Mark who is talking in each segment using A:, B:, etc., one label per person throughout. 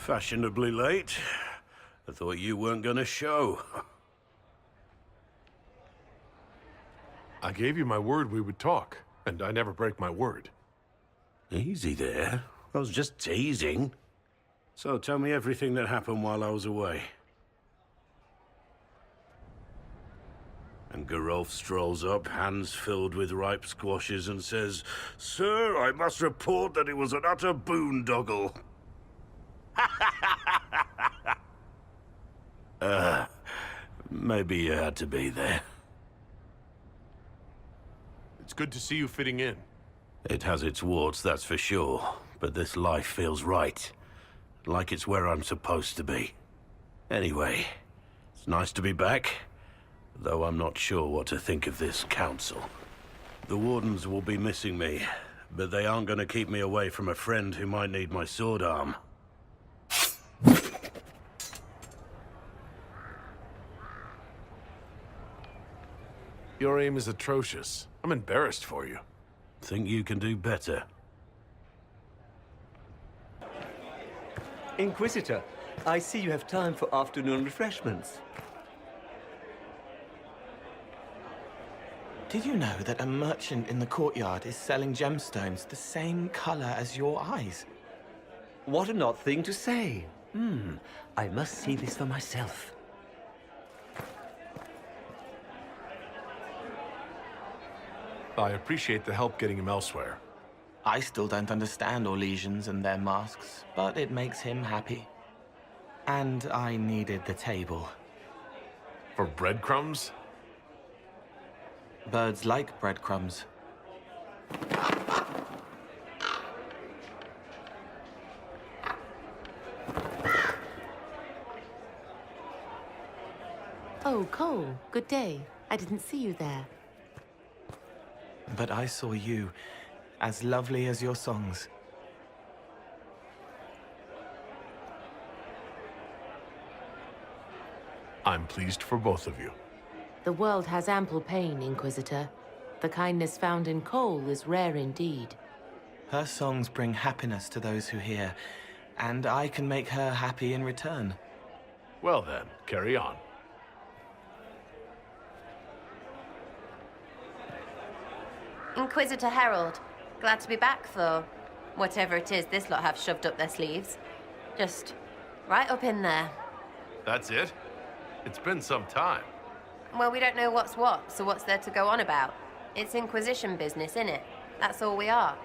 A: Fashionably late. I thought you weren't gonna show.
B: I gave you my word we would talk, and I never break my word.
A: Easy there. I was just teasing. So tell me everything that happened while I was away. And Geralf strolls up, hands filled with ripe squashes, and says, "Sir, I must report that it was an utter boondoggle." Maybe you had to be there.
B: It's good to see you fitting in.
A: It has its warts, that's for sure. But this life feels right. Like it's where I'm supposed to be. Anyway, it's nice to be back. Though I'm not sure what to think of this council. The Wardens will be missing me, but they aren't going to keep me away from a friend who might need my sword arm.
B: Your aim is atrocious. I'm embarrassed for you.
A: Think you can do better?
C: Inquisitor, I see you have time for afternoon refreshments.
D: Did you know that a merchant in the courtyard is selling gemstones the same color as your eyes?
C: What an odd thing to say. I must see this for myself.
B: I appreciate the help getting him elsewhere.
D: I still don't understand Orlesians and their masks, but it makes him happy. And I needed the table.
B: For breadcrumbs?
D: Birds like breadcrumbs.
E: Oh, Cole, good day. I didn't see you there.
D: But I saw you, as lovely as your songs.
B: I'm pleased for both of you.
E: The world has ample pain, Inquisitor. The kindness found in Cole is rare indeed.
D: Her songs bring happiness to those who hear, and I can make her happy in return.
B: Well then, carry on.
F: Inquisitor Herald, glad to be back, though. Whatever it is this lot have shoved up their sleeves. Just right up in there.
B: That's it? It's been some time.
F: Well, we don't know what's what, so what's there to go on about? It's Inquisition business, innit? That's all we are.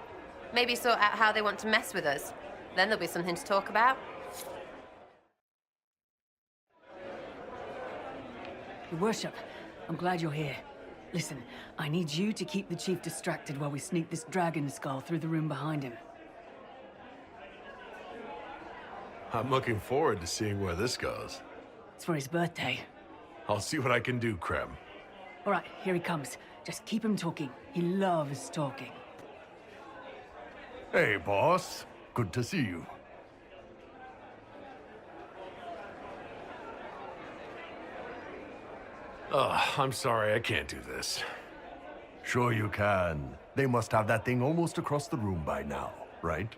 F: Maybe sort out how they want to mess with us. Then there'll be something to talk about.
G: Your Worship, I'm glad you're here. Listen, I need you to keep the Chief distracted while we sneak this dragon skull through the room behind him.
B: I'm looking forward to seeing where this goes.
G: It's for his birthday.
B: I'll see what I can do, Krem.
G: All right, here he comes. Just keep him talking. He loves talking.
H: Hey, boss. Good to see you.
B: I'm sorry, I can't do this.
H: Sure you can. They must have that thing almost across the room by now, right?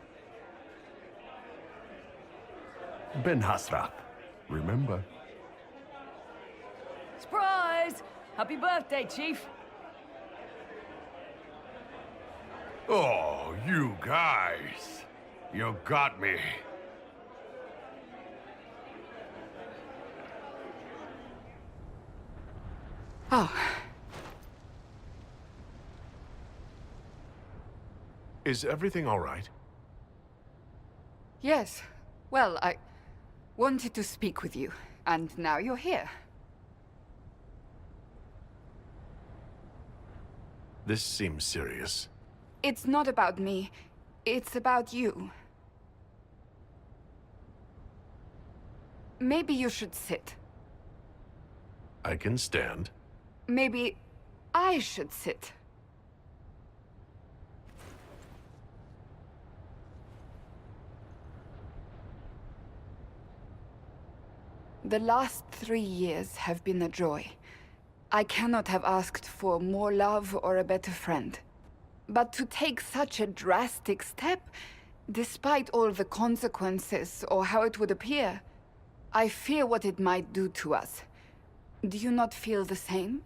H: Ben Hasrat, remember?
G: Surprise! Happy birthday, Chief!
H: Oh, you guys. You got me.
I: Oh.
B: Is everything all right?
I: Yes. Well, I wanted to speak with you, and now you're here.
B: This seems serious.
I: It's not about me. It's about you. Maybe you should sit.
B: I can stand.
I: Maybe I should sit. The last 3 years have been a joy. I cannot have asked for more love or a better friend. But to take such a drastic step, Despite all the consequences, or how it would appear, I fear what it might do to us. Do you not feel the same?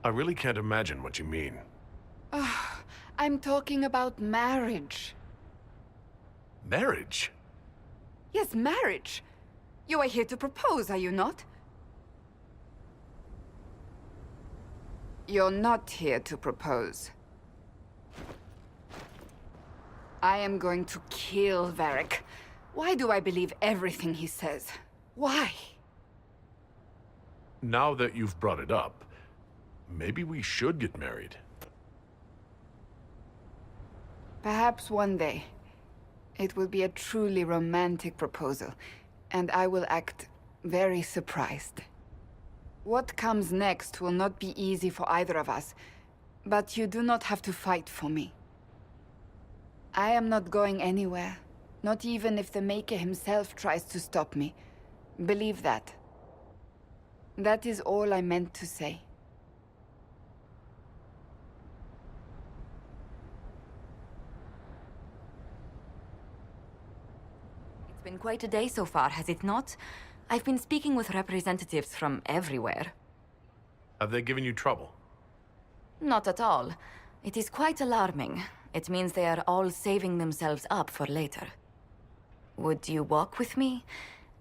B: I really can't imagine what you mean.
I: I'm talking about marriage.
B: Marriage?
I: Yes, marriage. You are here to propose, are you not? You're not here to propose. I am going to kill Varric. Why do I believe everything he says? Why?
B: Now that you've brought it up, maybe we should get married.
I: Perhaps one day. It will be a truly romantic proposal, and I will act very surprised. What comes next will not be easy for either of us, but you do not have to fight for me. I am not going anywhere, not even if the Maker himself tries to stop me. Believe that. That is all I meant to say.
J: It's been quite a day so far, has it not? I've been speaking with representatives from everywhere.
B: Have they given you trouble?
J: Not at all. It is quite alarming. It means they are all saving themselves up for later. Would you walk with me?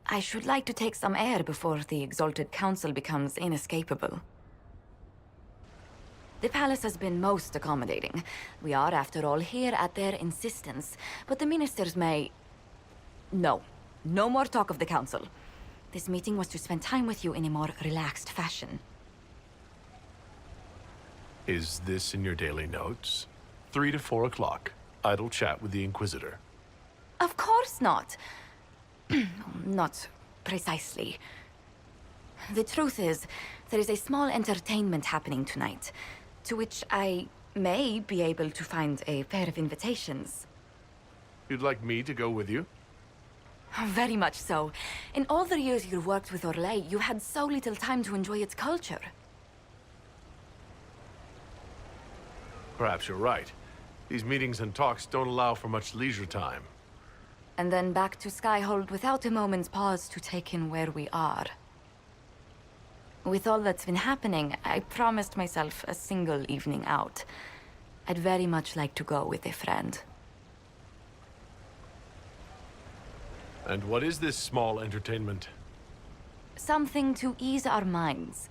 J: I should like to take some air before the Exalted Council becomes inescapable. The palace has been most accommodating. We are, after all, here at their insistence, but the ministers may... No. No more talk of the council. This meeting was to spend time with you in a more relaxed fashion.
B: Is this in your daily notes? 3 to 4 o'clock. Idle chat with the Inquisitor.
J: Of course not. Not precisely. The truth is, there is a small entertainment happening tonight, to which I may be able to find a pair of invitations.
B: You'd like me to go with you?
J: Very much so. In all the years you worked with Orlais, you had so little time to enjoy its culture.
B: Perhaps you're right. These meetings and talks don't allow for much leisure time.
J: And then back to Skyhold without a moment's pause to take in where we are. With all that's been happening, I promised myself a single evening out. I'd very much like to go with a friend.
B: And what is this small entertainment?
J: Something to ease our minds.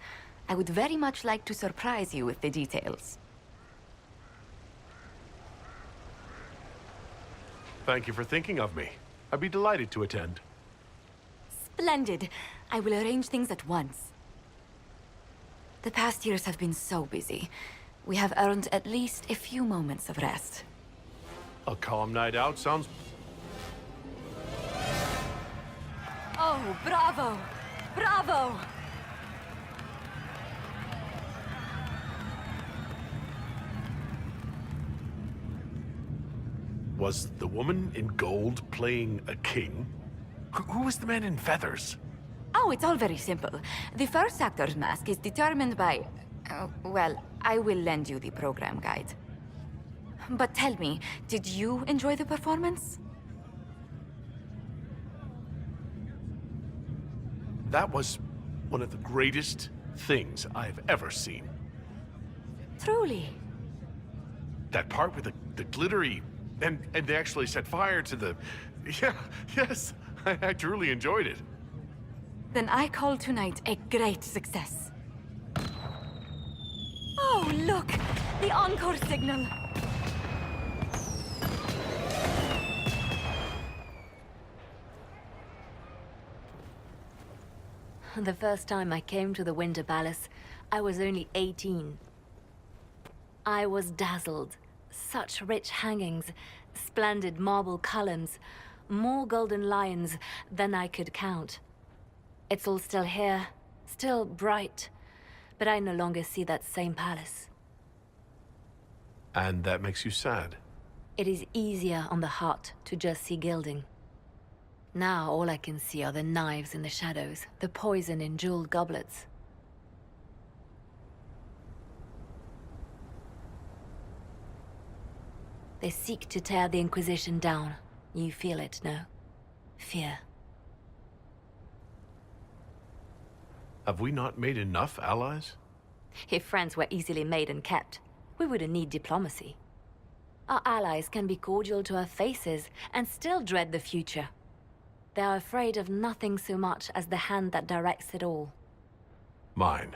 J: I would very much like to surprise you with the details.
B: Thank you for thinking of me. I'd be delighted to attend.
J: Splendid. I will arrange things at once. The past years have been so busy. We have earned at least a few moments of rest.
B: A calm night out sounds...
J: Oh, bravo! Bravo!
B: Was the woman in gold playing a king? Who was the man in feathers?
J: Oh, it's all very simple. The first actor's mask is determined by... well, I will lend you the program guide. But tell me, did you enjoy the performance?
B: That was one of the greatest things I've ever seen.
J: Truly.
B: That part with the glittery... And they actually set fire to the... Yeah, yes, I truly enjoyed it.
J: Then I call tonight a great success. Oh, look! The encore signal!
K: The first time I came to the Winter Palace, I was only 18. I was dazzled. Such rich hangings, splendid marble columns, more golden lions than I could count. It's all still here, still bright, but I no longer see that same palace.
B: And that makes you sad?
K: It is easier on the heart to just see gilding. Now all I can see are the knives in the shadows, the poison in jeweled goblets. They seek to tear the Inquisition down. You feel it, no? Fear.
B: Have we not made enough allies?
K: If friends were easily made and kept, we wouldn't need diplomacy. Our allies can be cordial to our faces and still dread the future. They are afraid of nothing so much as the hand that directs it all.
B: Mine.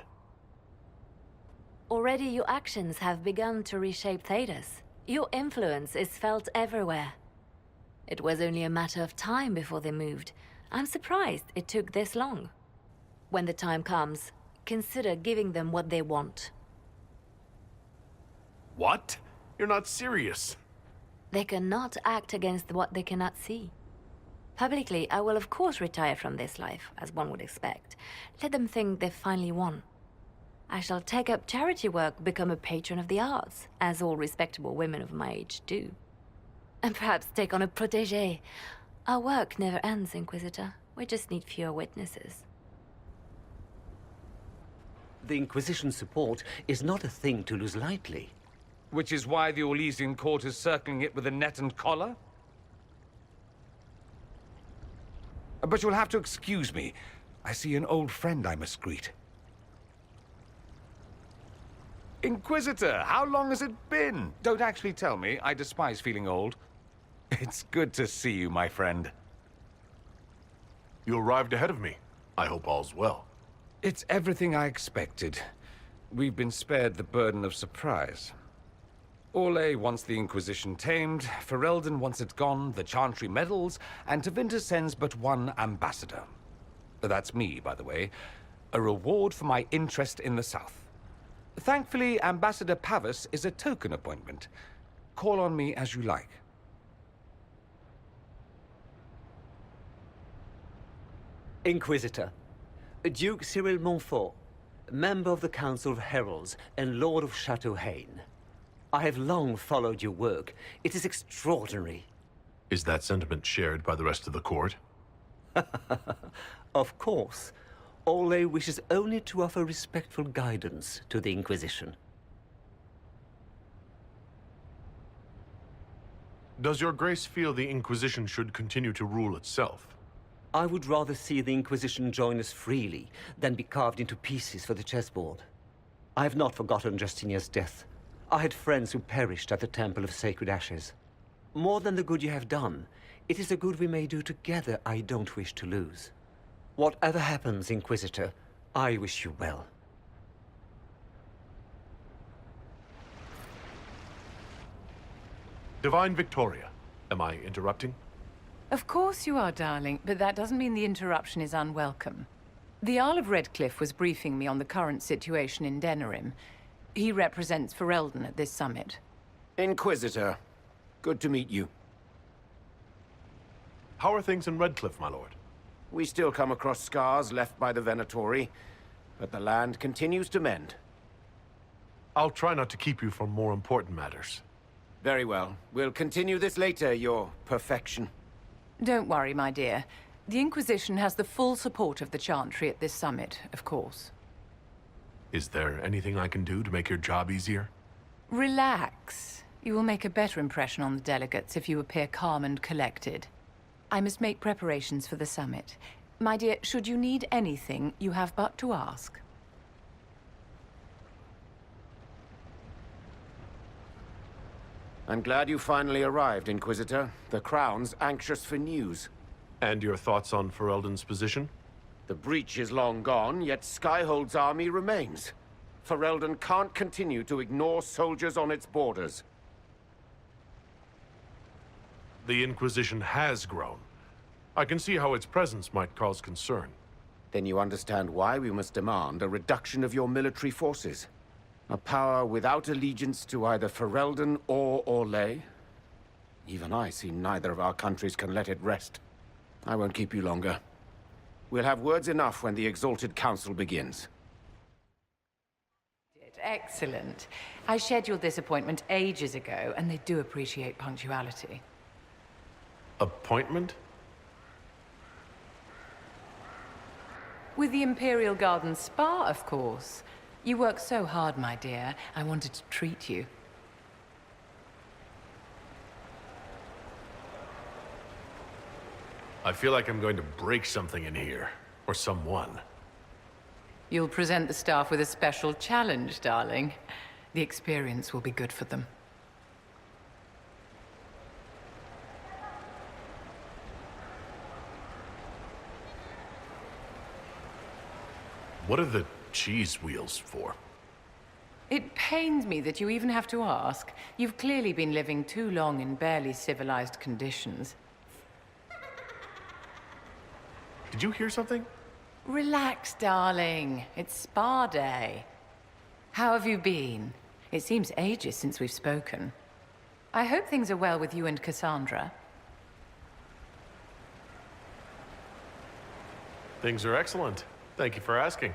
K: Already your actions have begun to reshape Thedas. Your influence is felt everywhere. It was only a matter of time before they moved. I'm surprised it took this long. When the time comes, consider giving them what they want.
B: What? You're not serious.
K: They cannot act against what they cannot see. Publicly, I will of course retire from this life, as one would expect. Let them think they've finally won. I shall take up charity work, become a patron of the arts, as all respectable women of my age do. And perhaps take on a protégé. Our work never ends, Inquisitor. We just need fewer witnesses.
C: The Inquisition's support is not a thing to lose lightly.
L: Which is why the Orlesian court is circling it with a net and collar? But you'll have to excuse me. I see an old friend I must greet. Inquisitor, how long has it been? Don't actually tell me. I despise feeling old. It's good to see you, my friend.
B: You arrived ahead of me. I hope all's well.
L: It's everything I expected. We've been spared the burden of surprise. Orlais wants the Inquisition tamed, Ferelden wants it gone, the Chantry meddles, and Tevinter sends but one ambassador. That's me, by the way. A reward for my interest in the South. Thankfully, Ambassador Pavus is a token appointment. Call on me as you like.
C: Inquisitor, Duke Cyril Montfort, member of the Council of Heralds and Lord of Chateau Haine. I have long followed your work. It is extraordinary.
B: Is that sentiment shared by the rest of the court?
C: Of course. Orlais wishes only to offer respectful guidance to the Inquisition.
B: Does your grace feel the Inquisition should continue to rule itself?
C: I would rather see the Inquisition join us freely than be carved into pieces for the chessboard. I have not forgotten Justinia's death. I had friends who perished at the Temple of Sacred Ashes. More than the good you have done, it is the good we may do together I don't wish to lose. Whatever happens, Inquisitor, I wish you well.
B: Divine Victoria, am I interrupting?
M: Of course you are, darling, but that doesn't mean the interruption is unwelcome. The Jarl of Redcliffe was briefing me on the current situation in Denerim. He represents Ferelden at this summit.
N: Inquisitor, good to meet you.
B: How are things in Redcliffe, my lord?
N: We still come across scars left by the Venatori, but the land continues to mend.
B: I'll try not to keep you from more important matters.
N: Very well. We'll continue this later, your perfection.
M: Don't worry, my dear. The Inquisition has the full support of the Chantry at this summit, of course.
B: Is there anything I can do to make your job easier?
M: Relax. You will make a better impression on the delegates if you appear calm and collected. I must make preparations for the summit. My dear, should you need anything, you have but to ask.
N: I'm glad you finally arrived, Inquisitor. The Crown's anxious for news.
B: And your thoughts on Ferelden's position?
N: The breach is long gone, yet Skyhold's army remains. Ferelden can't continue to ignore soldiers on its borders.
B: The Inquisition has grown. I can see how its presence might cause concern.
N: Then you understand why we must demand a reduction of your military forces. A power without allegiance to either Ferelden or Orlais. Even I see neither of our countries can let it rest. I won't keep you longer. We'll have words enough when the Exalted Council begins.
M: Excellent. I scheduled this appointment ages ago, and they do appreciate punctuality.
B: Appointment?
M: With the Imperial Garden Spa, of course. You work so hard, my dear. I wanted to treat you.
B: I feel like I'm going to break something in here. Or someone.
M: You'll present the staff with a special challenge, darling. The experience will be good for them.
B: What are the cheese wheels for?
M: It pains me that you even have to ask. You've clearly been living too long in barely civilized conditions.
B: Did you hear something?
M: Relax, darling. It's spa day. How have you been? It seems ages since we've spoken. I hope things are well with you and Cassandra.
B: Things are excellent. Thank you for asking.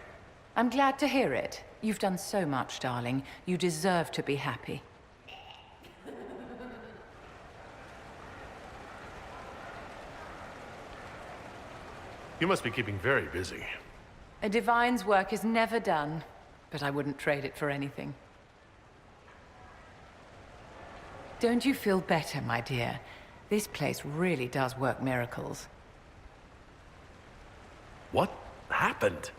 M: I'm glad to hear it. You've done so much, darling. You deserve to be happy.
B: You must be keeping very busy.
M: A divine's work is never done, but I wouldn't trade it for anything. Don't you feel better, my dear? This place really does work miracles.
B: What happened?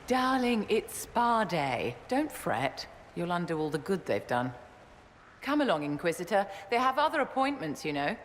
M: Darling, it's spa day. Don't fret. You'll undo all the good they've done. Come along, Inquisitor. They have other appointments, you know.